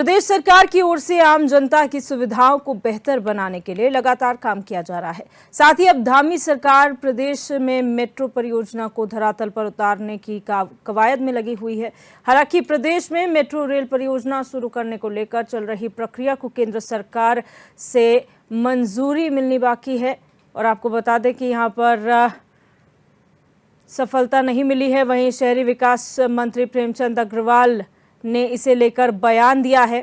प्रदेश सरकार की ओर से आम जनता की सुविधाओं को बेहतर बनाने के लिए लगातार काम किया जा रहा है। साथ ही अब धामी सरकार प्रदेश में मेट्रो परियोजना को धरातल पर उतारने की कवायद में लगी हुई है। हालांकि प्रदेश में मेट्रो रेल परियोजना शुरू करने को लेकर चल रही प्रक्रिया को केंद्र सरकार से मंजूरी मिलनी बाकी है और आपको बता दें कि यहाँ पर सफलता नहीं मिली है। वहीं शहरी विकास मंत्री प्रेमचंद अग्रवाल ने इसे लेकर बयान दिया है।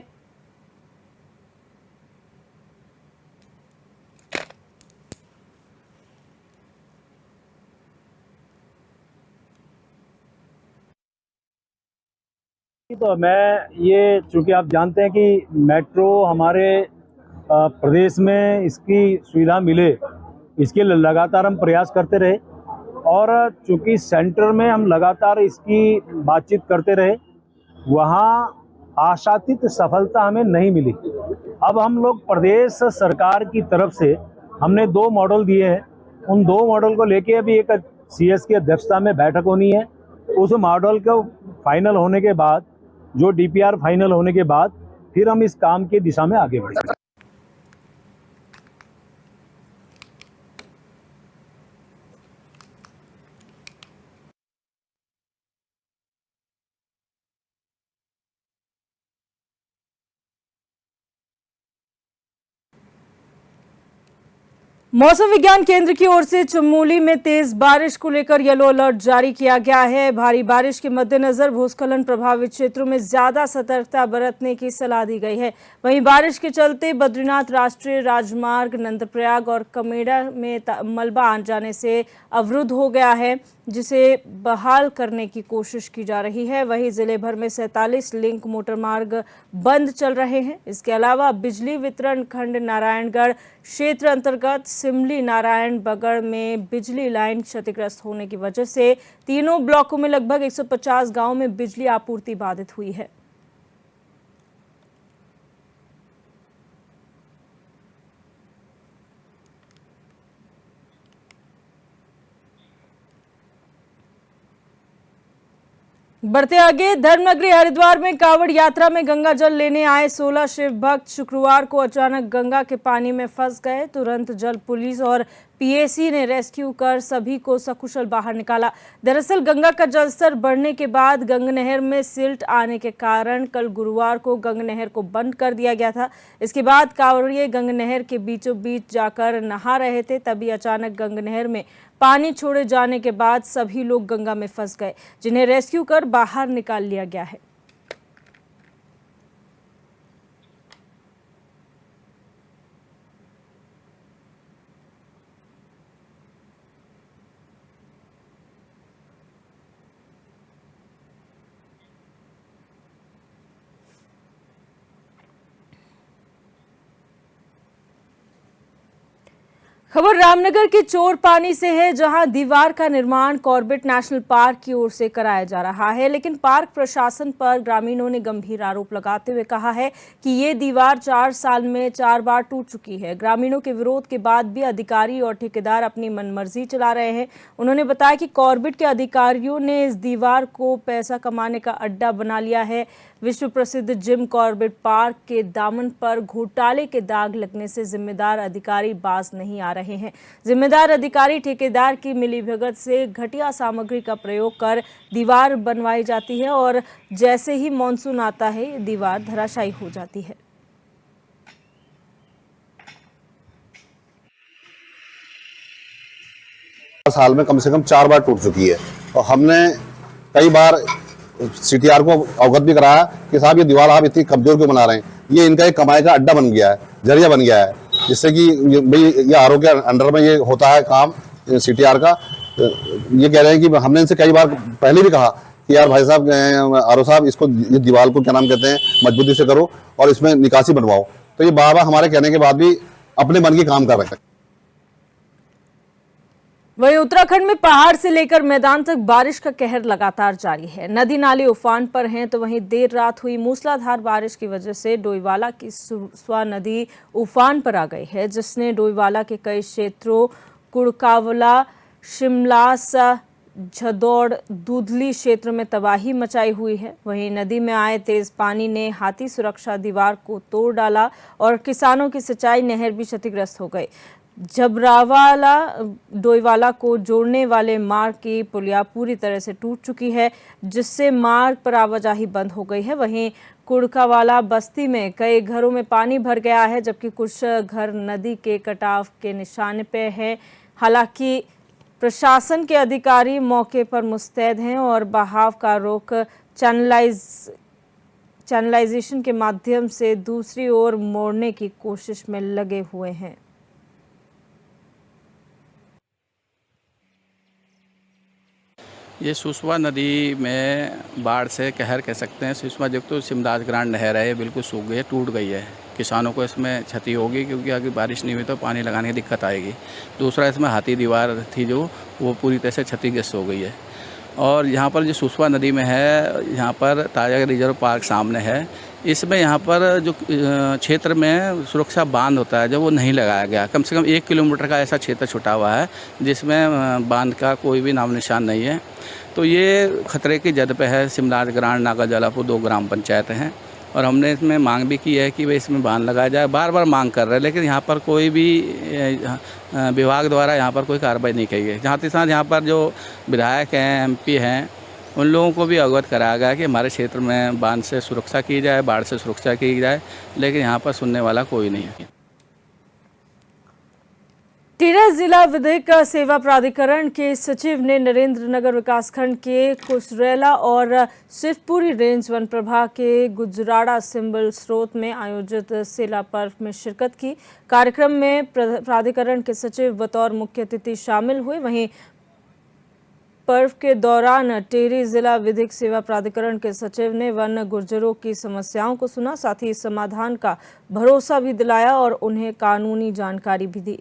तो मैं ये, चूंकि आप जानते हैं कि मेट्रो हमारे प्रदेश में इसकी सुविधा मिले, इसके लिए लगातार हम प्रयास करते रहे और चूंकि सेंटर में हम लगातार इसकी बातचीत करते रहे, वहाँ आशातीत सफलता हमें नहीं मिली। अब हम लोग प्रदेश सरकार की तरफ से हमने 2 मॉडल दिए हैं। उन 2 मॉडल को लेके अभी एक सीएस की अध्यक्षता में बैठक होनी है। उस मॉडल को फाइनल होने के बाद, जो डीपीआर फाइनल होने के बाद, फिर हम इस काम की दिशा में आगे बढ़ेंगे। मौसम विज्ञान केंद्र की ओर से चमोली में तेज बारिश को लेकर येलो अलर्ट जारी किया गया है। भारी बारिश के मद्देनजर भूस्खलन प्रभावित क्षेत्रों में ज्यादा सतर्कता बरतने की सलाह दी गई है। वहीं बारिश के चलते बद्रीनाथ राष्ट्रीय राजमार्ग नंदप्रयाग और कमेड़ा में मलबा आ जाने से अवरुद्ध हो गया है, जिसे बहाल करने की कोशिश की जा रही है। वहीं जिले भर में 47 लिंक मोटर मार्ग बंद चल रहे हैं। इसके अलावा बिजली वितरण खंड नारायणगढ़ क्षेत्र अंतर्गत सिमली नारायण बगड़ में बिजली लाइन क्षतिग्रस्त होने की वजह से तीनों ब्लॉकों में लगभग 150 गांवों में बिजली आपूर्ति बाधित हुई है। बढ़ते आगे, धर्मनगरी हरिद्वार में कांवड़ यात्रा में गंगा जल लेने आए 16 शिव भक्त शुक्रवार को अचानक गंगा के पानी में फंस गए। तुरंत जल पुलिस और पीएसी ने रेस्क्यू कर सभी को सकुशल बाहर निकाला। दरअसल गंगा का जलस्तर बढ़ने के बाद गंग नहर में सिल्ट आने के कारण कल गुरुवार को गंग नहर को बंद कर दिया गया था। इसके बाद कांवड़िए गंग नहर के बीचों बीच जाकर नहा रहे थे, तभी अचानक गंग नहर में पानी छोड़े जाने के बाद सभी लोग गंगा में फंस गए, जिन्हें रेस्क्यू कर बाहर निकाल लिया गया है। खबर रामनगर के चोर पानी से है, जहां दीवार का निर्माण कॉर्बेट नेशनल पार्क की ओर से कराया जा रहा है, लेकिन पार्क प्रशासन पर ग्रामीणों ने गंभीर आरोप लगाते हुए कहा है कि ये दीवार 4 साल में 4 बार टूट चुकी है। ग्रामीणों के विरोध के बाद भी अधिकारी और ठेकेदार अपनी मनमर्जी चला रहे हैं। उन्होंने बताया कि कॉर्बेट के अधिकारियों ने इस दीवार को पैसा कमाने का अड्डा बना लिया है। विश्व प्रसिद्ध जिम कॉर्बेट पार्क के दामन पर घोटाले के दाग लगने से जिम्मेदार अधिकारी बाज नहीं आ रहे हैं। जिम्मेदार अधिकारी ठेकेदार की मिलीभगत से घटिया सामग्री का प्रयोग कर दीवार बनवाई जाती है और जैसे ही मानसून आता है ये दीवार धराशायी हो जाती है। साल में कम से कम 4 बार टूट चुकी है और हमने कई बार सीटीआर को अवगत भी कराया कि साहब ये दीवार आप इतनी कमजोर क्यों बना रहे हैं। ये इनका एक कमाई का अड्डा बन गया है, जरिया बन गया है, जिससे कि भाई ये आरओ के अंडर में ये होता है काम सीटीआर का। ये कह रहे हैं कि हमने इनसे कई बार पहले भी कहा कि यार भाई साहब, आरओ साहब, इसको ये दीवार को क्या नाम कहते हैं, मजबूती से करो और इसमें निकासी बनवाओ। तो ये बार बार हमारे कहने के बाद भी अपने मन की काम कर रहे हैं। वहीं उत्तराखंड में पहाड़ से लेकर मैदान तक बारिश का कहर लगातार जारी है। नदी नाले उफान पर हैं, तो वहीं देर रात हुई मूसलाधार बारिश की वजह से डोईवाला की सुसवा नदी उफान पर आ गई है, जिसने डोईवाला के कई क्षेत्रों कुड़कावला, शिमलास, झदौड़ दूधली क्षेत्र में तबाही मचाई हुई है। वहीं नदी में आए तेज पानी ने हाथी सुरक्षा दीवार को तोड़ डाला और किसानों की सिंचाई नहर भी क्षतिग्रस्त हो गई। जबरावाला डोईवाला को जोड़ने वाले मार्ग की पुलिया पूरी तरह से टूट चुकी है, जिससे मार्ग पर आवाजाही बंद हो गई है। वहीं कुड़कावाला बस्ती में कई घरों में पानी भर गया है, जबकि कुछ घर नदी के कटाव के निशाने पे हैं। हालांकि प्रशासन के अधिकारी मौके पर मुस्तैद हैं और बहाव का रुख चैनलाइजेशन के माध्यम से दूसरी ओर मोड़ने की कोशिश में लगे हुए हैं। ये सुषमा नदी में बाढ़ से कहर कह सकते हैं। सुषमा जब तो सिमदास ग्रांड नहर है, ये बिल्कुल सूख गई है, टूट गई है। किसानों को इसमें क्षति होगी क्योंकि अगर बारिश नहीं हुई तो पानी लगाने की दिक्कत आएगी। दूसरा, इसमें हाथी दीवार थी जो वो पूरी तरह से क्षतिग्रस्त हो गई है। और यहाँ पर जो सुषमा नदी में है, यहाँ पर ताजा रिजर्व पार्क सामने है, इसमें यहाँ पर जो क्षेत्र में सुरक्षा बांध होता है, जब वो नहीं लगाया गया। कम से कम 1 किलोमीटर का ऐसा क्षेत्र छुटा हुआ है जिसमें बांध का कोई भी नाम निशान नहीं है। तो ये खतरे की जद पे है। सिमदास ग्रांड नागा जलापुर 2 ग्राम पंचायत हैं और हमने इसमें मांग भी की है कि भाई इसमें बांध लगाया जाए। बार बार मांग कर रहे हैं, लेकिन यहाँ पर कोई भी विभाग द्वारा यहाँ पर कोई कार्रवाई नहीं की गई। साथ ही साथ यहाँ पर जो विधायक हैं, MP हैं, उन लोगों को भी अवगत कराया गया कि हमारे क्षेत्र में बांध से सुरक्षा की जाए, बाढ़ से सुरक्षा की जाए, लेकिन यहाँ पर सुनने वाला कोई नहीं है। टिहरी जिला विधिक सेवा प्राधिकरण के सचिव ने नरेंद्रनगर विकासखंड के कुसरेला और शिवपुरी रेंज वन प्रभाग के गुजराड़ा सिंबल स्रोत में आयोजित सेला पर्व में शिरकत की। कार्यक्रम में प्राधिकरण के सचिव बतौर मुख्य अतिथि शामिल हुए। वहीं पर्व के दौरान टिहरी जिला विधिक सेवा प्राधिकरण के सचिव ने वन गुर्जरों की समस्याओं को सुना, साथ ही समाधान का भरोसा भी दिलाया और उन्हें कानूनी जानकारी भी दी।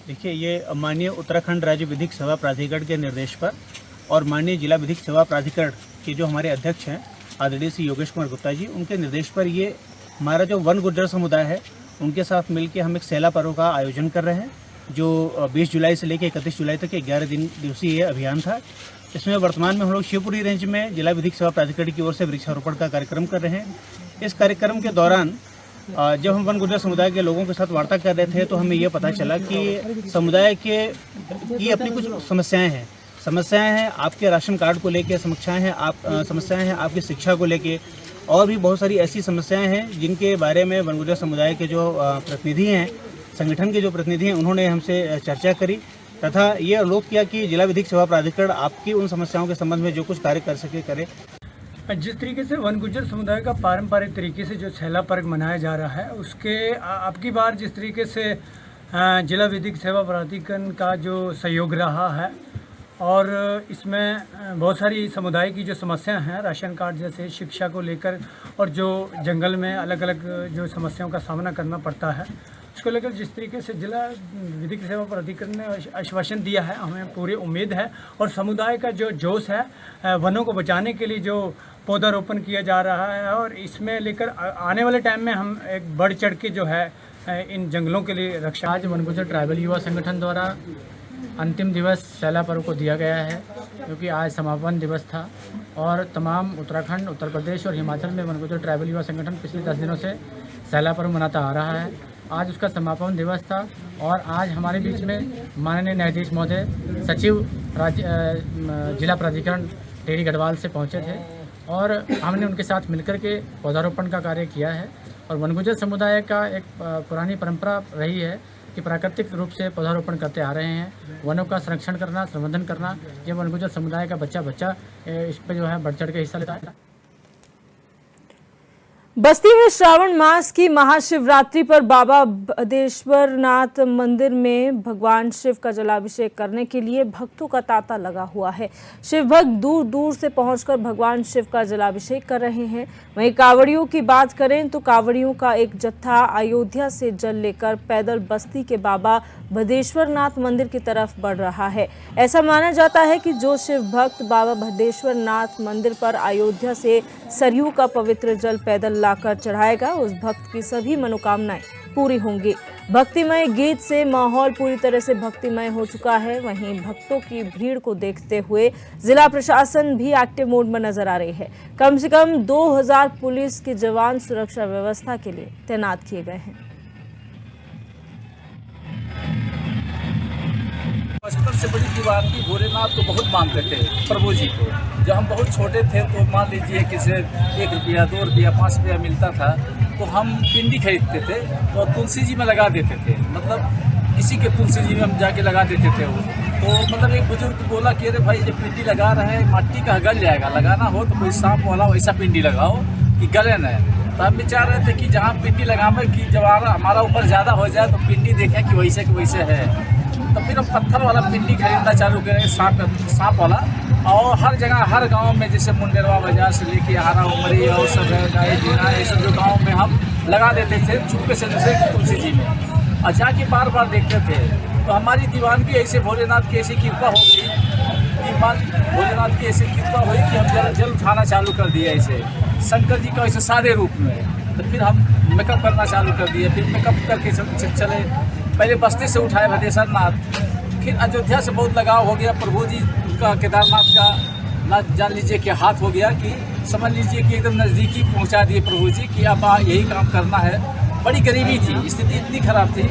देखिए, ये माननीय उत्तराखंड राज्य विधिक सेवा प्राधिकरण के निर्देश पर और माननीय जिला विधिक सेवा प्राधिकरण के जो हमारे अध्यक्ष हैं आदरणीय श्री योगेश कुमार गुप्ता जी, उनके निर्देश पर ये हमारा जो वन गुर्जर समुदाय है उनके साथ मिलकर हम एक सेला पर्व का आयोजन कर रहे हैं, जो 20 जुलाई से लेकर 31 जुलाई तक 11 दिन दिवसीय अभियान था। इसमें वर्तमान में हम लोग शिवपुरी रेंज में जिला विधिक सेवा प्राधिकरण की ओर से वृक्षारोपण का कार्यक्रम कर रहे हैं। इस कार्यक्रम के दौरान जब हम वन गुर्जर समुदाय के लोगों के साथ वार्ता कर रहे थे तो हमें ये पता चला कि समुदाय की अपनी कुछ समस्याएं हैं। आपके राशन कार्ड को लेकर समस्याएं हैं, आपकी शिक्षा को लेकर, और भी बहुत सारी ऐसी समस्याएं हैं जिनके बारे में वन गुर्जर समुदाय के जो प्रतिनिधि हैं, संगठन के जो प्रतिनिधि हैं, उन्होंने हमसे चर्चा करी तथा ये अनुरोध किया कि जिला विधिक सेवा प्राधिकरण आपकी उन समस्याओं के संबंध में जो कुछ कार्य कर सके करे। जिस तरीके से वन गुर्जर समुदाय का पारंपरिक तरीके से जो सेला पर्व मनाया जा रहा है, उसके अब की बार जिस तरीके से जिला विधिक सेवा प्राधिकरण का जो सहयोग रहा है और इसमें बहुत सारी समुदाय की जो समस्याएं हैं, राशन कार्ड जैसे, शिक्षा को लेकर और जो जंगल में अलग अलग जो समस्याओं का सामना करना पड़ता है, उसको लेकर जिस तरीके से जिला विधिक सेवा प्राधिकरण ने आश्वासन दिया है, हमें पूरी उम्मीद है। और समुदाय का जो जोश है, वनों को बचाने के लिए जो पौधारोपण किया जा रहा है और इसमें लेकर आने वाले टाइम में हम एक बढ़ चढ़ के जो है इन जंगलों के लिए रक्षा। आज वन गुर्जर ट्राइबल युवा संगठन द्वारा अंतिम दिवस सेला पर्व को दिया गया है, क्योंकि आज समापन दिवस था और तमाम उत्तराखंड, उत्तर प्रदेश और हिमाचल में वन गुर्जर ट्राइबल युवा संगठन पिछले 10 दिनों से सेला पर्व मनाता आ रहा है। आज उसका समापन दिवस था और आज हमारे बीच में माननीय न्यायाधीश महोदय सचिव जिला प्राधिकरण टिहरी गढ़वाल से पहुंचे थे और हमने उनके साथ मिलकर के पौधारोपण का कार्य किया है। और वन गुर्जर समुदाय का एक पुरानी परंपरा रही है कि प्राकृतिक रूप से पौधारोपण करते आ रहे हैं। वनों का संरक्षण करना, संवर्धन करना, ये वन गुर्जर समुदाय का बच्चा इस पर जो है बढ़ चढ़ के हिस्सा लेता है। बस्ती में श्रावण मास की महाशिवरात्रि पर बाबा भदेश्वरनाथ मंदिर में भगवान शिव का जलाभिषेक करने के लिए भक्तों का तांता लगा हुआ है। शिव भक्त दूर दूर से पहुंचकर भगवान शिव का जलाभिषेक कर रहे हैं। वहीं कांवड़ियों की बात करें तो कांवड़ियों का एक जत्था अयोध्या से जल लेकर पैदल बस्ती के बाबा भदेश्वरनाथ मंदिर की तरफ बढ़ रहा है। ऐसा माना जाता है कि जो शिव भक्त बाबा भदेश्वरनाथ मंदिर पर अयोध्या से सरयू का पवित्र जल पैदल लाकर चढ़ाएगा, उस भक्त की सभी मनोकामनाएं पूरी होंगी। भक्तिमय गीत से माहौल पूरी तरह से भक्तिमय हो चुका है। वहीं भक्तों की भीड़ को देखते हुए जिला प्रशासन भी एक्टिव मोड में नजर आ रही है। कम से कम 2000 पुलिस के जवान सुरक्षा व्यवस्था के लिए तैनात किए गए हैं। बचपन से बड़ी दीवार की भोलेनाथ को बहुत मानते थे, प्रभु जी को। जब हम बहुत छोटे थे तो मान लीजिए कि से 1 रुपया 2 रुपया 5 रुपया मिलता था तो हम पिंडी खरीदते थे और तुलसी जी में लगा देते थे। मतलब किसी के तुलसी जी में हम जाके लगा देते थे वो। तो मतलब एक बुजुर्ग बोला कि अरे भाई जब पिंडी लगा रहे हैं मट्टी का गल जाएगा, लगाना हो तो कोई सांप वाला वैसा पिंडी लगाओ कि गले न। तो हम विचार रहे थे कि जहाँ पिंडी लगावे कि जब हमारा ऊपर ज़्यादा हो जाए तो पिंडी देखें कि वैसे है। तो फिर हम पत्थर वाला पिंडी खरीदना चालू करें, सांप वाला। और हर जगह हर गांव में जैसे मुंडेरवा बाजार से लेके हारा उमरी और सब है जीना, ये सब जो गाँव में हम लगा देते थे चुपके से जैसे तुलसी जी में, और जाके बार बार देखते थे। तो हमारी दीवान की ऐसे भोलेनाथ की ऐसी कृपा हो गई, दीवान भोलेनाथ की ऐसी कृपा हुई कि हम जल उठाना चालू कर दिया ऐसे शंकर जी का ऐसे सादे रूप में। तो फिर हम मेकअप करना चालू कर दिए। फिर मेकअप करके चले, पहले बस्ती से उठाए भदेसर नाथ, फिर अयोध्या से बहुत लगाव हो गया प्रभु जी का, केदारनाथ का ना जान लीजिए कि हाथ हो गया कि समझ लीजिए कि एकदम नज़दीकी पहुंचा दिए प्रभु जी कि अब यही काम करना है। बड़ी गरीबी थी, स्थिति इतनी खराब थी,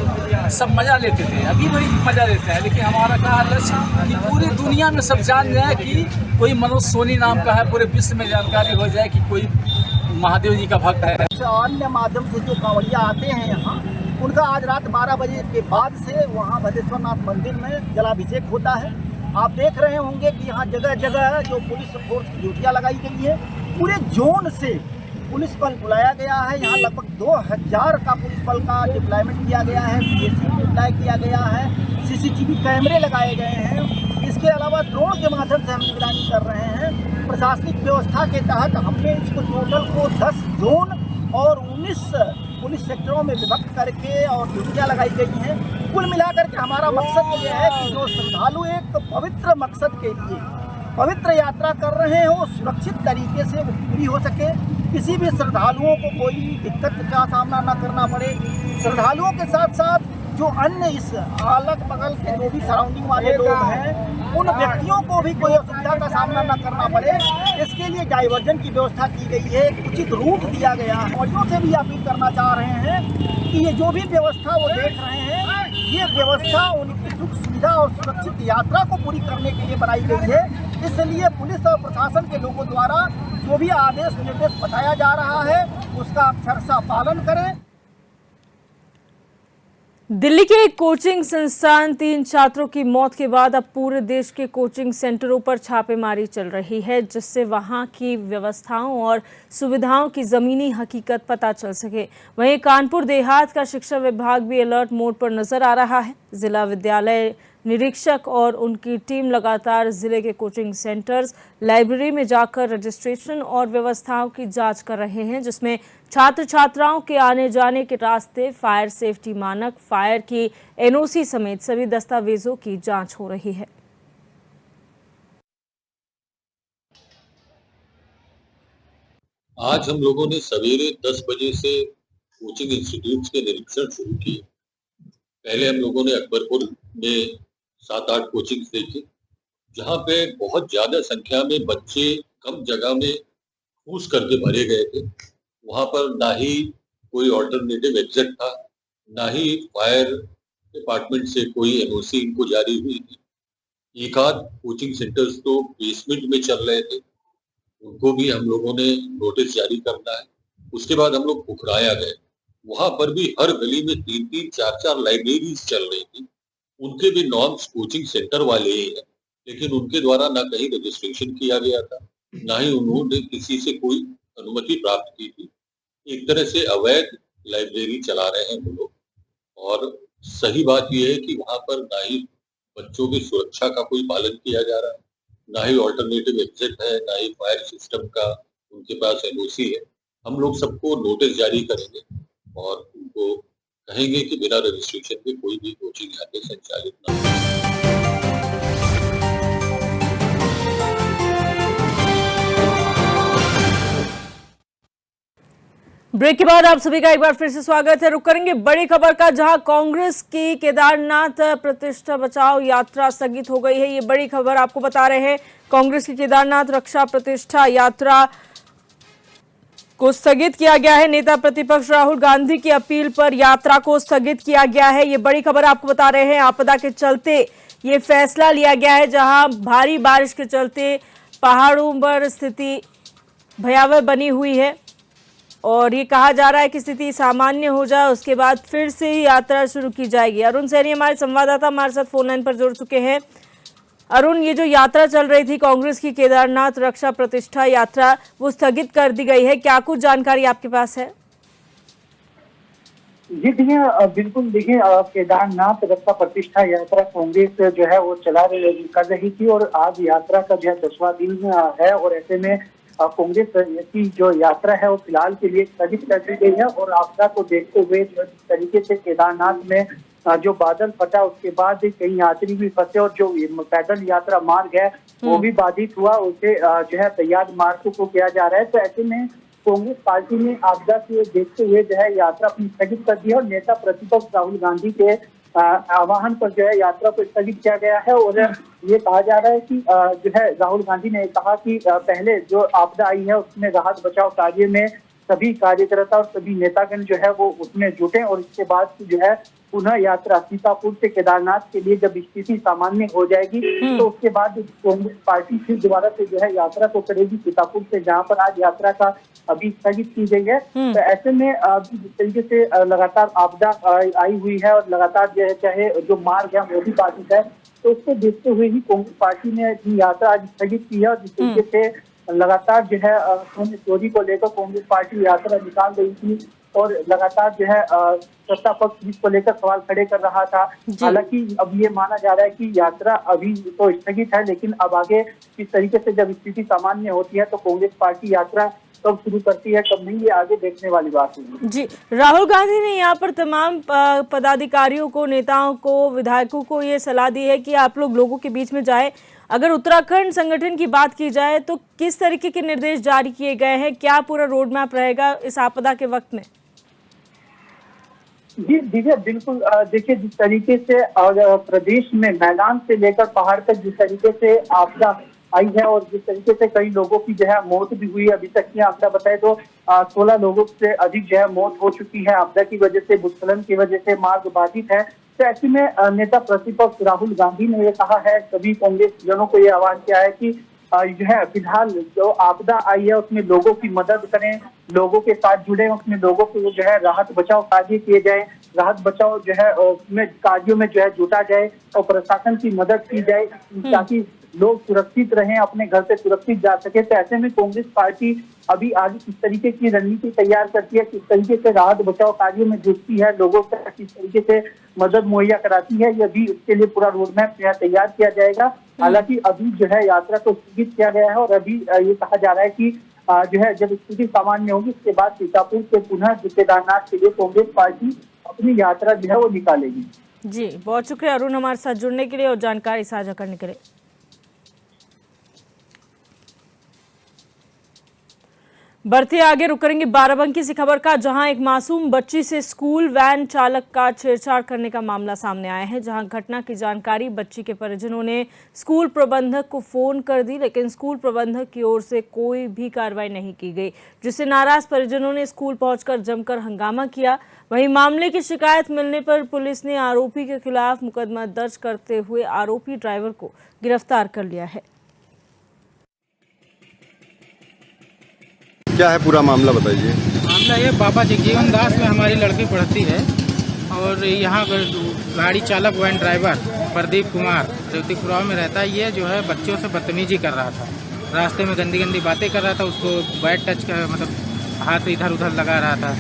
सब मज़ा लेते थे, अभी बड़ी मज़ा लेते हैं। लेकिन हमारा कहा लक्ष्य कि पूरी दुनिया में सब जान जाए कि कोई मनोज सोनी नाम का है, पूरे विश्व में जानकारी हो जाए कि कोई महादेव जी का भक्त है। अन्य माध्यम से जो कांवड़िया आते हैं यहाँ, उनका आज रात 12 बजे के बाद से वहाँ भदेश्वर नाथ मंदिर में जलाभिषेक होता है। आप देख रहे होंगे कि यहाँ जगह जगह जो पुलिस फोर्स की ड्यूटियाँ लगाई गई है, पूरे जोन से पुलिस बल बुलाया गया है। यहाँ लगभग 2000 का पुलिस बल का डिप्लॉयमेंट किया गया है, PSC अप्लाई किया गया है, CCTV कैमरे लगाए गए हैं। इसके अलावा ड्रोन के माध्यम से हम निगरानी कर रहे हैं। प्रशासनिक व्यवस्था के तहत हमने इसको टोटल को 10 जोन और 19 पुलिस सेक्टरों में विभक्त करके और ड्यूटियाँ लगाई गई हैं। कुल मिलाकर के हमारा मकसद ये है कि जो श्रद्धालु एक पवित्र मकसद के लिए पवित्र यात्रा कर रहे हैं वो सुरक्षित तरीके से वो पूरी हो सके, किसी भी श्रद्धालुओं को कोई दिक्कत का सामना न करना पड़े। श्रद्धालुओं के साथ साथ जो अन्य इस अलग बगल के जो भी सराउंडिंग वाले लोग हैं, उन व्यक्तियों को भी कोई असुविधा का सामना न करना पड़े, इसके लिए डाइवर्जन की व्यवस्था की गई है, उचित रूट दिया गया है। और से भी अपील करना चाह रहे हैं कि ये जो भी व्यवस्था वो देख रहे हैं, ये व्यवस्था उनकी सुख सुविधा और सुरक्षित यात्रा को पूरी करने के लिए बनाई गई है। इसलिए पुलिस और प्रशासन के लोगों द्वारा जो भी आदेश निर्देश बताया जा रहा है उसका अक्षरशः पालन करें। दिल्ली के एक कोचिंग संस्थान 3 छात्रों की मौत के बाद अब पूरे देश के कोचिंग सेंटरों पर छापेमारी चल रही है, जिससे वहां की व्यवस्थाओं और सुविधाओं की जमीनी हकीकत पता चल सके। वहीं कानपुर देहात का शिक्षा विभाग भी अलर्ट मोड पर नजर आ रहा है। जिला विद्यालय निरीक्षक और उनकी टीम लगातार जिले के कोचिंग सेंटर्स, लाइब्रेरी में जाकर रजिस्ट्रेशन और व्यवस्थाओं की जांच कर रहे हैं, जिसमें छात्र छात्राओं के आने जाने के रास्ते, फायर सेफ्टी मानक, फायर की NOC समेत सभी दस्तावेजों की जांच हो रही है। आज हम लोगों ने सवेरे 10 बजे से कोचिंग इंस्टीट्यूट्स के निरीक्षण शुरू किए। पहले हम लोगों ने अकबरपुर में 7-8 कोचिंग्स देखी, जहाँ पे बहुत ज्यादा संख्या में बच्चे कम जगह में ठूस करके भरे गए थे। वहाँ पर ना ही कोई ऑल्टरनेटिव एग्जिट था, ना ही फायर डिपार्टमेंट से कोई NOC इनको जारी हुई थी। एक आध कोचिंग सेंटर्स तो बेसमेंट में चल रहे थे, उनको भी हम लोगों ने नोटिस जारी करना है। उसके बाद हम लोग पुखराया गए, वहां पर भी हर गली में 3-3, 4-4 लाइब्रेरीज चल रही थी। उनके भी नॉर्म्स कोचिंग सेंटर वाले ही हैं, लेकिन उनके द्वारा ना कहीं रजिस्ट्रेशन किया गया था, ना ही उन्होंने किसी से कोई अनुमति प्राप्त की थी। एक तरह से अवैध लाइब्रेरी चला रहे हैं वो लोग। और सही बात यह है कि वहां पर ना ही बच्चों की सुरक्षा का कोई पालन किया जा रहा है, ना ही ऑल्टरनेटिव एग्जिट है, ना ही फायर सिस्टम का उनके पास NOC है। हम लोग सबको नोटिस जारी करेंगे और उनको कहेंगे कि बिना रजिस्ट्रेशन के कोई भी कोचिंग यहाँ पे संचालित ना हो। ब्रेक के बाद आप सभी का एक बार फिर से स्वागत है। रुक करेंगे बड़ी खबर का, जहां कांग्रेस की केदारनाथ प्रतिष्ठा बचाओ यात्रा स्थगित हो गई है। ये बड़ी खबर आपको बता रहे हैं। कांग्रेस की केदारनाथ रक्षा प्रतिष्ठा यात्रा को स्थगित किया गया है। नेता प्रतिपक्ष राहुल गांधी की अपील पर यात्रा को स्थगित किया गया है। ये बड़ी खबर आपको बता रहे हैं। आपदा के चलते ये फैसला लिया गया है, जहां भारी बारिश के चलते पहाड़ों पर स्थिति भयावह बनी हुई है और ये कहा जा रहा है कि स्थिति सामान्य हो जाए उसके बाद फिर से ही यात्रा शुरू की जाएगी। अरुण सैनी हमारे संवाददाता हमारे साथ फोन लाइन पर जुड़ चुके हैं। अरुण, ये जो यात्रा चल रही थी कांग्रेस की केदारनाथ रक्षा प्रतिष्ठा यात्रा, वो स्थगित कर दी गई है, क्या कुछ जानकारी आपके पास है? जी देखिए, बिल्कुल देखिए, केदारनाथ रक्षा प्रतिष्ठा यात्रा कांग्रेस जो है वो कर रही थी और आज यात्रा का जो है 10वां दिन है और ऐसे में कांग्रेस की जो यात्रा है वो फिलहाल के लिए स्थगित कर दी गई है। और आपदा को देखते हुए जो तरीके से केदारनाथ में जो बादल फटा उसके बाद कई यात्री भी फंसे और जो पैदल यात्रा मार्ग है वो भी बाधित हुआ, उसे जो है तैयार मार्ग को किया जा रहा है। तो ऐसे में कांग्रेस पार्टी ने आपदा को देखते हुए जो है यात्रा अपनी स्थगित कर दी है और नेता प्रतिपक्ष राहुल गांधी के आह्वान पर जो है यात्रा को स्थगित किया गया है। और ये कहा जा रहा है कि जो है राहुल गांधी ने कहा कि पहले जो आपदा आई है उसमें राहत बचाव कार्य में सभी कार्यकर्ता और सभी नेतागण जो है वो उसमें जुटे और इसके बाद जो है पुनः यात्रा सीतापुर से केदारनाथ के लिए जब स्थिति सामान्य हो जाएगी तो उसके बाद कांग्रेस पार्टी फिर दोबारा से जो है यात्रा को करेगी सीतापुर से, जहां पर आज यात्रा का अभी स्थगित की गई है। तो ऐसे में जिस तरीके से लगातार आपदा आई हुई है और लगातार जो है चाहे जो मार्ग है वो भी बाधित है, तो उसको देखते हुए ही कांग्रेस पार्टी ने अपनी यात्रा आज स्थगित की है। और जिस तरीके से लगातार जो है सोने चोरी को लेकर कांग्रेस पार्टी यात्रा निकाल रही थी और लगातार जो है सत्ता पक्ष जिसको लेकर सवाल खड़े कर रहा था। हालांकि अब ये माना जा रहा है कि यात्रा अभी तो स्थगित है, लेकिन अब आगे किस तरीके से जब स्थिति सामान्य होती है तो कांग्रेस पार्टी यात्रा कब शुरू करती है कब नहीं, ये आगे देखने वाली बात है। जी, राहुल गांधी ने यहाँ पर तमाम पदाधिकारियों को, नेताओं को, विधायकों को ये सलाह दी है कि आप लोगों के बीच में जाए। अगर उत्तराखंड संगठन की बात की जाए तो किस तरीके के निर्देश जारी किए गए हैं, क्या पूरा रोड मैप रहेगा इस आपदा के वक्त में? जी देखिए, बिल्कुल देखिए, जिस तरीके से प्रदेश में मैदान से लेकर पहाड़ तक जिस तरीके से आपदा आई है और जिस तरीके से कई लोगों की जो है मौत भी हुई, अभी तक की आंकड़ा बताए तो 16 लोगों से अधिक जो है मौत हो चुकी है आपदा की वजह से, भूस्खलन की वजह से मार्ग बाधित है। तो ऐसे में नेता प्रतिपक्ष राहुल गांधी ने ये कहा है, सभी कांग्रेस जनों को ये आह्वान किया है कि जो है फिलहाल जो आपदा आई है उसमें लोगों की मदद करें, लोगों के साथ जुड़े, उसमें लोगों को जो है राहत बचाव कार्य किए जाए, राहत बचाव जो है उसमें कार्यों में जो है जुटा जाए और प्रशासन की मदद की जाए ताकि लोग सुरक्षित रहें, अपने घर से सुरक्षित जा सके। तो ऐसे में कांग्रेस पार्टी अभी आगे किस तरीके की रणनीति तैयार करती है, किस तरीके से राहत बचाव कार्यों में जुटती है, लोगों को किस तरीके से मदद मुहैया कराती है, ये भी उसके लिए पूरा रोड मैप तैयार किया जाएगा। हालांकि अभी जो है यात्रा को स्थगित किया गया है और अभी ये कहा जा रहा है कि जो है जब स्थिति सामान्य होगी उसके बाद सीतापुर से पुनः केदारनाथ के लिए कांग्रेस पार्टी अपनी यात्रा जो है वो निकालेगी। जी, बहुत शुक्रिया अरुण हमारे साथ जुड़ने के लिए और जानकारी साझा करने के लिए। बढ़ते आगे रुक करेंगे बाराबंकी से खबर का, जहां एक मासूम बच्ची से स्कूल वैन चालक का छेड़छाड़ करने का मामला सामने आया है। जहां घटना की जानकारी बच्ची के परिजनों ने स्कूल प्रबंधक को फोन कर दी, लेकिन स्कूल प्रबंधक की ओर से कोई भी कार्रवाई नहीं की गई, जिससे नाराज परिजनों ने स्कूल पहुंचकर जमकर हंगामा किया। वहीं मामले की शिकायत मिलने पर पुलिस ने आरोपी के खिलाफ मुकदमा दर्ज करते हुए आरोपी ड्राइवर को गिरफ्तार कर लिया है। क्या है पूरा मामला बताइए। मामला ये बाबा जगजीवन दास में हमारी लड़की पढ़ती है और यहाँ गाड़ी चालक वैन ड्राइवर प्रदीप कुमार रेवतीपुराव में रहता है। ये जो है बच्चों से बदतमीजी कर रहा था, रास्ते में गंदी गंदी बातें कर रहा था, उसको बैड टच कर मतलब हाथ इधर उधर लगा रहा था।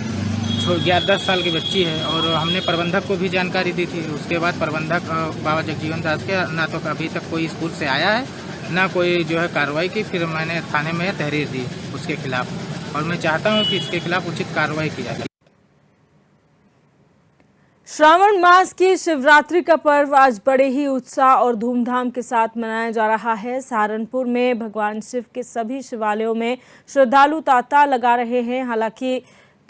11-10 साल की बच्ची है और हमने प्रबंधक को भी जानकारी दी थी। उसके बाद प्रबंधक बाबा जगजीवन दास के ना तो अभी तक कोई स्कूल से आया है ना कोई जो है कार्रवाई की। फिर मैंने थाने में तहरीर दी उसके खिलाफ और मैं चाहता हूं कि इसके खिलाफ उचित कार्रवाई की जाए। श्रावण मास की शिवरात्रि का पर्व आज बड़े ही उत्साह और धूमधाम के साथ मनाया जा रहा है। सहारनपुर में भगवान शिव के सभी शिवालयों में श्रद्धालु तांता लगा रहे हैं। हालांकि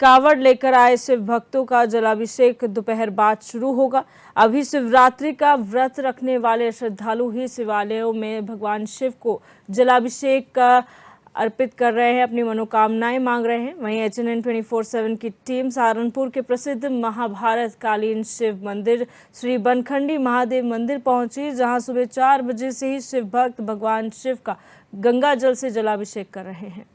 कावड़ लेकर आए शिव भक्तों का जलाभिषेक दोपहर बाद शुरू होगा। अभी शिवरात्रि का व्रत रखने वाले श्रद्धालु ही शिवालयों में भगवान शिव को जलाभिषेक अर्पित कर रहे हैं, अपनी मनोकामनाएं मांग रहे हैं। वहीं HNN 24/7 की टीम सहारनपुर के प्रसिद्ध महाभारत कालीन शिव मंदिर श्री बनखंडी महादेव मंदिर पहुंची, जहां सुबह 4 बजे से ही शिव भक्त भगवान शिव का गंगा जल से जलाभिषेक कर रहे हैं।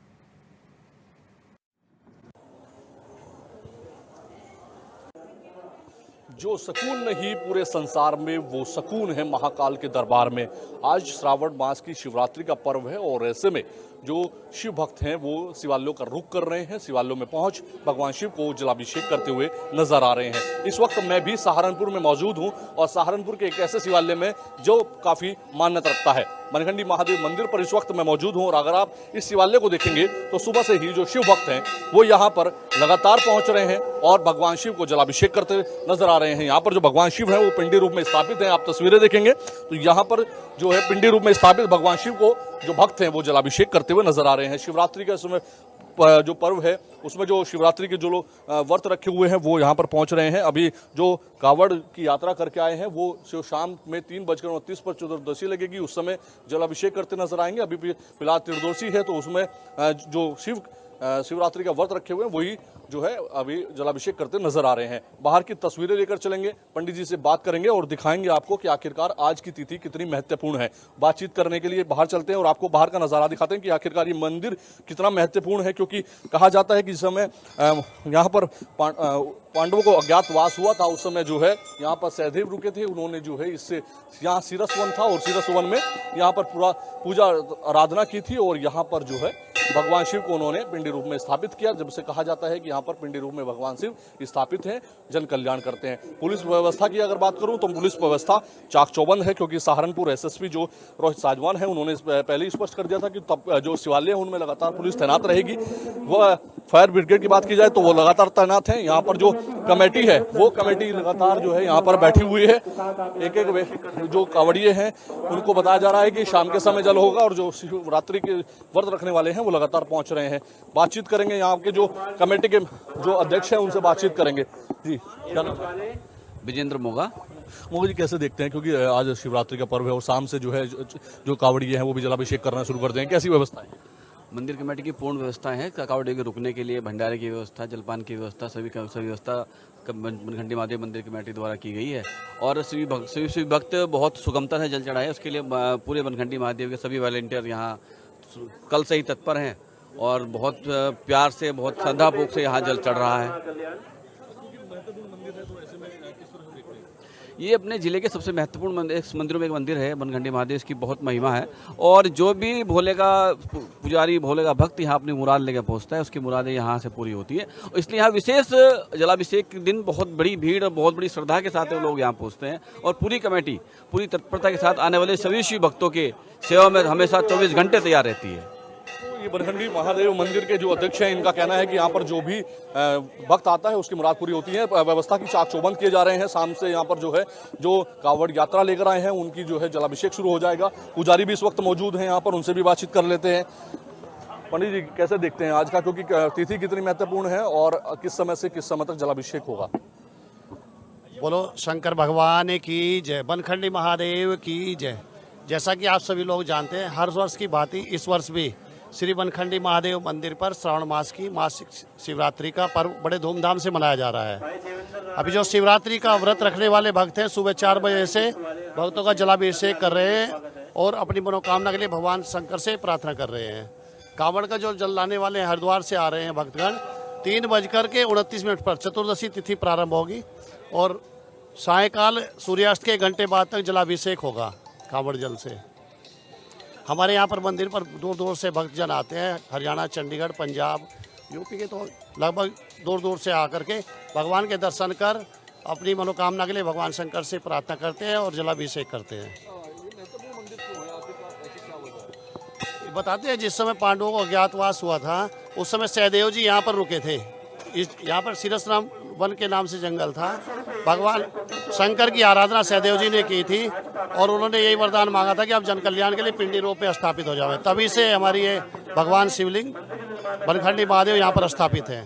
जो सुकून नहीं पूरे संसार में, वो सुकून है महाकाल के दरबार में। आज श्रावण मास की शिवरात्रि का पर्व है और ऐसे में जो शिव भक्त हैं वो शिवालयों का रुख कर रहे हैं, शिवालयों में पहुंच भगवान शिव को जलाभिषेक करते हुए नजर आ रहे हैं। इस वक्त मैं भी सहारनपुर में मौजूद हूं और सहारनपुर के एक ऐसे शिवालय में जो काफी मान्यता रखता है, बनखंडी महादेव मंदिर पर इस वक्त मैं मौजूद हूं। और अगर आप इस शिवालय को देखेंगे तो सुबह से ही जो शिव भक्त हैं वो यहाँ पर लगातार पहुंच रहे हैं और भगवान शिव को जलाभिषेक करते नजर आ रहे हैं। यहाँ पर जो भगवान शिव है वो पिंडी रूप में स्थापित है। आप तस्वीरें देखेंगे तो यहाँ पर जो है पिंडी रूप में स्थापित भगवान शिव को जो भक्त हैं वो जलाभिषेक करते हुए नजर आ रहे हैं। शिवरात्रि का समय जो पर्व है उसमें जो शिवरात्रि के जो लोग व्रत रखे हुए हैं वो यहाँ पर पहुंच रहे हैं। अभी जो कावड़ की यात्रा करके आए हैं वो शाम में 3:29 पर चतुर्दशी लगेगी, उस समय जलाभिषेक करते नजर आएंगे। अभी फिलहाल त्रिदोषी है तो उसमें जो शिवरात्रि का व्रत रखे हुए हैं वही जो है अभी जलाभिषेक करते नजर आ रहे हैं। बाहर की तस्वीरें लेकर चलेंगे, पंडित जी से बात करेंगे और दिखाएंगे आपको कि आखिरकार आज की तिथि कितनी महत्वपूर्ण है। बातचीत करने के लिए बाहर चलते हैं और आपको बाहर का नजारा दिखाते हैं कि आखिरकार ये मंदिर कितना महत्वपूर्ण है, क्योंकि कहा जाता है कि जिस समय यहाँ पर पांडवों को अज्ञातवास हुआ था उस समय जो है यहाँ पर सहदेव रुके थे। उन्होंने जो है इससे यहाँ सिरसवन था और सिरसवन में यहाँ पर पूरा पूजा आराधना की थी और यहाँ पर जो है भगवान शिव को उन्होंने पिंडी रूप में स्थापित किया। जब से कहा जाता है कि यहाँ पर पिंडी रूप में भगवान शिव स्थापित हैं, जन कल्याण करते हैं। पुलिस व्यवस्था की अगर बात करूं तो पुलिस व्यवस्था चाक चौबंद है, क्योंकि सहारनपुर SSP जो रोहित साजवान है उन्होंने पहले ही स्पष्ट कर दिया था कि तब जो शिवालय है उनमें लगातार पुलिस तैनात रहेगी। वह फायर ब्रिगेड की बात की जाए तो वो लगातार तैनात है। यहाँ पर जो कमेटी है वो कमेटी लगातार जो है यहाँ पर बैठी हुई है। एक जो कावड़िए हैं उनको बताया जा रहा है कि शाम के समय जल होगा और जो शिवरात्रि के व्रत रखने वाले हैं वो लगातार पहुंच रहे हैं। बातचीत करेंगे यहाँ के जो कमेटी के जो अध्यक्ष हैं उनसे बातचीत करेंगे। जी क्या नाम? विजेंद्र मोगा। मोगा जी, कैसे देखते हैं, क्योंकि आज शिवरात्रि का पर्व है और शाम से जो है जो कावड़िए हैं वो भी जलाभिषेक करना शुरू कर दें, कैसी व्यवस्था है? मंदिर कमेटी की पूर्ण व्यवस्था है, कावड़ियों के रुकने के लिए भंडारे की व्यवस्था, जलपान की व्यवस्था, सभी व्यवस्था बनखंडी महादेव मंदिर कमेटी द्वारा की गई है। और शिव भक्त बहुत सुगमता से जल चढ़ाए, उसके लिए पूरे बनखंडी महादेव के सभी वॉलेंटियर यहाँ कल से ही तत्पर हैं और बहुत प्यार से, बहुत श्रद्धापूर्वक से यहाँ जल चढ़ रहा है। ये अपने जिले के सबसे महत्वपूर्ण मंदिरों में एक मंदिर है बनखंडी महादेव, इसकी बहुत महिमा है। और जो भी भोले का पुजारी, भोले का भक्त यहाँ अपनी मुराद लेकर पहुँचता है, उसकी मुरादें यहाँ से पूरी होती है। इसलिए यहाँ विशेष जलाभिषेक के दिन बहुत बड़ी भीड़ और बहुत बड़ी श्रद्धा के साथ लोग यहाँ पहुँचते हैं और पूरी कमेटी पूरी तत्परता के साथ आने वाले सभी शिव भक्तों के सेवा में हमेशा 24 घंटे तैयार रहती है। ये बनखंडी महादेव मंदिर के जो अध्यक्ष हैं इनका कहना है कि यहाँ पर जो भी भक्त आता है उसकी मुराद पूरी होती है। व्यवस्था की चाक चौबंद किए जा रहे हैं। शाम से यहाँ पर जो है जो कावड़ यात्रा लेकर आए हैं उनकी जो है जलाभिषेक शुरू हो जाएगा। पुजारी भी इस वक्त मौजूद हैं यहाँ पर, उनसे भी बातचीत कर लेते हैं। पंडित जी, कैसे देखते हैं आज का, क्योंकि तिथि कितनी महत्वपूर्ण है और किस समय से किस समय तक जलाभिषेक होगा? बोलो शंकर भगवान की जय, बनखंडी महादेव की जय। जैसा कि आप सभी लोग जानते हैं, हर वर्ष की भांति इस वर्ष भी श्री बनखंडी महादेव मंदिर पर श्रावण मास की मासिक शिवरात्रि का पर्व बड़े धूमधाम से मनाया जा रहा है। अभी जो शिवरात्रि का व्रत रखने वाले भक्त हैं सुबह 4 बजे से भक्तों का जलाभिषेक कर रहे हैं और अपनी मनोकामना के लिए भगवान शंकर से प्रार्थना कर रहे हैं। कांवड़ का जो जल लाने वाले हरिद्वार से आ रहे हैं भक्तगण, 3:29 पर चतुर्दशी तिथि प्रारंभ होगी और सायकाल सूर्यास्त के घंटे बाद तक जलाभिषेक होगा कांवड़ जल से। हमारे यहाँ पर मंदिर पर दूर दूर से भक्तजन आते हैं, हरियाणा, चंडीगढ़, पंजाब, यूपी के तो लगभग दूर दूर से आकर के भगवान के दर्शन कर अपनी मनोकामना के लिए भगवान शंकर से प्रार्थना करते हैं और जलाभिषेक करते हैं। बताते हैं जिस समय पांडवों को अज्ञातवास हुआ था उस समय सहदेव जी यहाँ पर रुके थे। यहाँ पर सिरसराम वन के नाम से जंगल था। भगवान शंकर की आराधना सहदेव जी ने की थी और उन्होंने यही वरदान मांगा था कि आप जन कल्याण के लिए पिंडी रूप में स्थापित हो जाए। तभी से हमारी ये भगवान शिवलिंग बनखंडी महादेव यहाँ पर स्थापित है।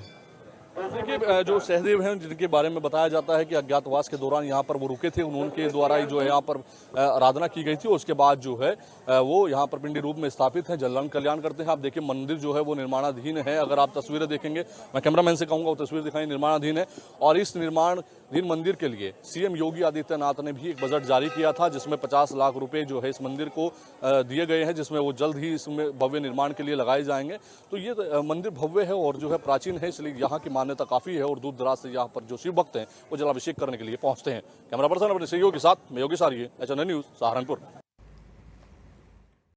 देखिए जो सहदेव हैं जिनके बारे में बताया जाता है कि अज्ञातवास के दौरान यहाँ पर वो रुके थे, उनके द्वारा जो है यहाँ पर आराधना की गई थी। उसके बाद जो है वो यहाँ पर पिंडी रूप में स्थापित है, जन कल्याण करते हैं। आप देखिए मंदिर जो है वो निर्माणाधीन है। अगर आप तस्वीरें देखेंगे, मैं कैमरामैन से कहूँगा वो तस्वीर दिखाएं, निर्माणाधीन है। और इस निर्माणाधीन मंदिर के लिए सीएम योगी आदित्यनाथ ने भी एक बजट जारी किया था, जिसमें 50 लाख रुपए जो है इस मंदिर को दिए गए हैं, जिसमें वो जल्द ही इसमें भव्य निर्माण के लिए लगाए जाएंगे। तो ये मंदिर भव्य है और जो है प्राचीन है, इसलिए यहाँ की मान्यता काफ़ी है और दूर दराज से यहाँ पर जो शिव भक्त हैं वो जलाभिषेक करने के लिए पहुँचते हैं। कैमरा पर्सन अपने सहयोगी के साथ मैं योगी सारिये, HNN न्यूज़, सहारनपुर।